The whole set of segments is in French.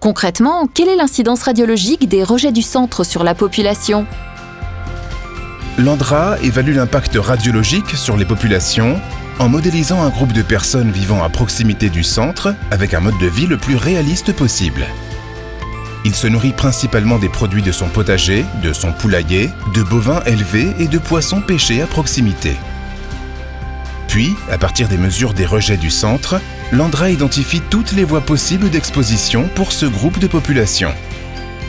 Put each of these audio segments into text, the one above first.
Concrètement, quelle est l'incidence radiologique des rejets du centre sur la population ? L'ANDRA évalue l'impact radiologique sur les populations en modélisant un groupe de personnes vivant à proximité du centre avec un mode de vie le plus réaliste possible. Il se nourrit principalement des produits de son potager, de son poulailler, de bovins élevés et de poissons pêchés à proximité. Puis, à partir des mesures des rejets du centre, l'ANDRA identifie toutes les voies possibles d'exposition pour ce groupe de population.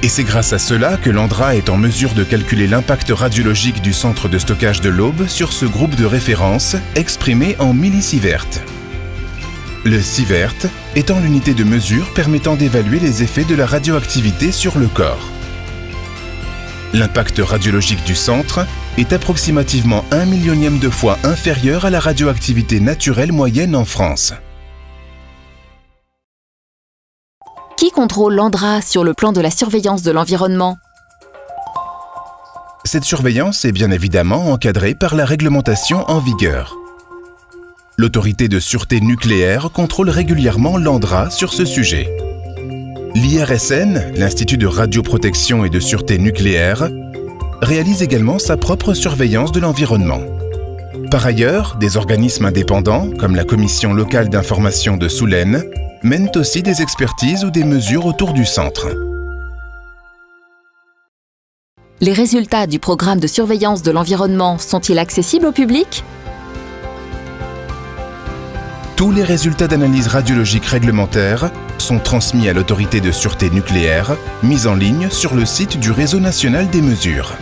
Et c'est grâce à cela que l'ANDRA est en mesure de calculer l'impact radiologique du centre de stockage de l'Aube sur ce groupe de référence exprimé en millisieverts. Le sievert étant l'unité de mesure permettant d'évaluer les effets de la radioactivité sur le corps. L'impact radiologique du centre est approximativement 1 millionième de fois inférieur à la radioactivité naturelle moyenne en France. Qui contrôle l'ANDRA sur le plan de la surveillance de l'environnement ? Cette surveillance est bien évidemment encadrée par la réglementation en vigueur. L'autorité de sûreté nucléaire contrôle régulièrement l'ANDRA sur ce sujet. L'IRSN, l'Institut de radioprotection et de sûreté nucléaire, réalise également sa propre surveillance de l'environnement. Par ailleurs, des organismes indépendants, comme la Commission locale d'information de Soulaines, mènent aussi des expertises ou des mesures autour du centre. Les résultats du programme de surveillance de l'environnement sont-ils accessibles au public ? Tous les résultats d'analyse radiologique réglementaire sont transmis à l'autorité de sûreté nucléaire, mise en ligne sur le site du Réseau national des mesures.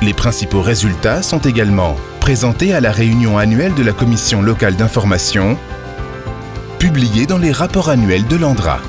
Les principaux résultats sont également présentés à la réunion annuelle de la Commission locale d'information, publiés dans les rapports annuels de l'ANDRA.